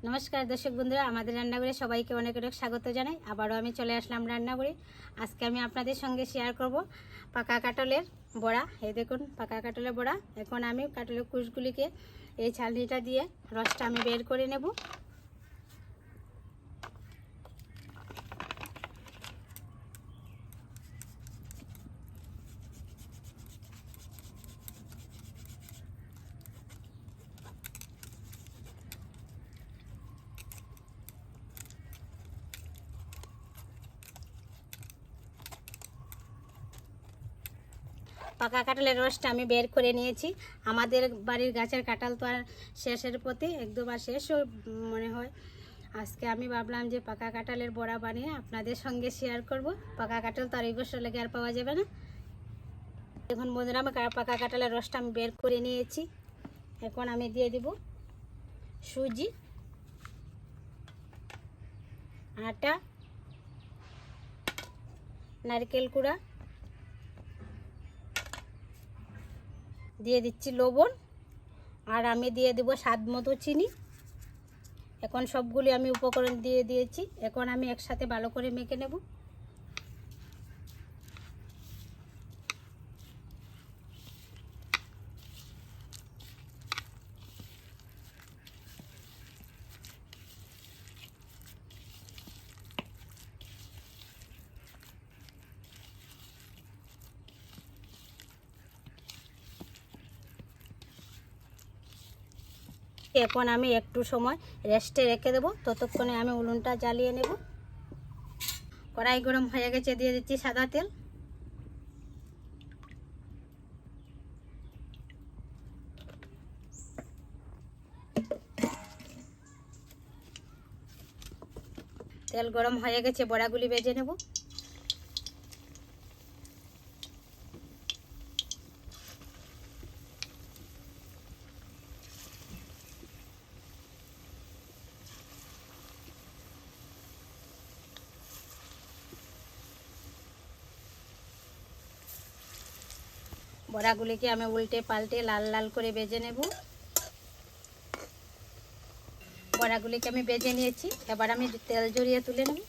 নমস্কার দর্শক বন্ধুরা, আমাদের রান্নাঘরে সবাইকে অনেক অনেক স্বাগত জানাই। আবারও আমি চলে আসলাম রান্নাঘরে। আজকে আমি আপনাদের সঙ্গে শেয়ার করব পাকা কাঁঠালের বড়া। এই দেখুন পাকা কাঁঠালের বড়া। এখন আমি কাঁঠালের কুশগুলিকে এই ছালনিটা দিয়ে রসটা আমি বের করে নেব। পাকা কাঁঠালের রসটা আমি বের করে নিয়েছি। আমাদের বাড়ির গাছের কাঁঠাল তো আর শেষের পথে, এক দুবার শেষও মনে হয়। আজকে আমি ভাবলাম যে পাকা কাঁঠালের বড়া বানিয়ে আপনাদের সঙ্গে শেয়ার করব। পাকা কাঁঠাল তো আর এই বছর লেগে আর পাওয়া যাবে না। এখন বন্ধুরা, আমি পাকা কাঁঠালের রসটা আমি বের করে নিয়েছি। এখন আমি দিয়ে দিব সুজি, আটা, নারকেল কুড়া, দিয়ে দিচ্ছি লবণ, আর আমি দিয়ে দেব স্বাদ মতো চিনি। এখন সবগুলি আমি উপকরণ দিয়ে দিয়েছি। এখন আমি একসাথে ভালো করে মেখে নেব। এখন আমি একটু সময় রেস্টে রেখে দেবো, ততক্ষণে আমি উনুনটা জ্বালিয়ে নেব। কড়াই গরম হয়ে গেছে, দিয়ে দিচ্ছি সাদা তেল। তেল গরম হয়ে গেছে, বড়াগুলি ভেজে নেব। বড়াগুলিকে আমি উল্টে পাল্টে লাল লাল করে ভেজে নেব। বড়াগুলিকে আমি ভেজে নিয়েছি, এবার আমি তেল ঝরিয়ে তুলে নেব।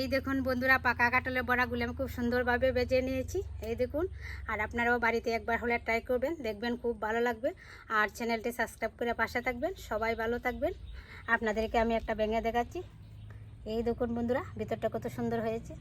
এই দেখুন বন্ধুরা, পাকা কাঁঠালের বড়াগুলি আমি খুব সুন্দরভাবে ভেজে নিয়েছি। এই দেখুন, আর আপনারাও বাড়িতে একবার হলে ট্রাই করবেন, দেখবেন খুব ভালো লাগবে। আর চ্যানেলটি সাবস্ক্রাইব করে পাশে থাকবেন। সবাই ভালো থাকবেন। আপনাদেরকে আমি একটা ভেঙে দেখাচ্ছি। এই দেখুন বন্ধুরা, ভিতরটা কত সুন্দর হয়েছে।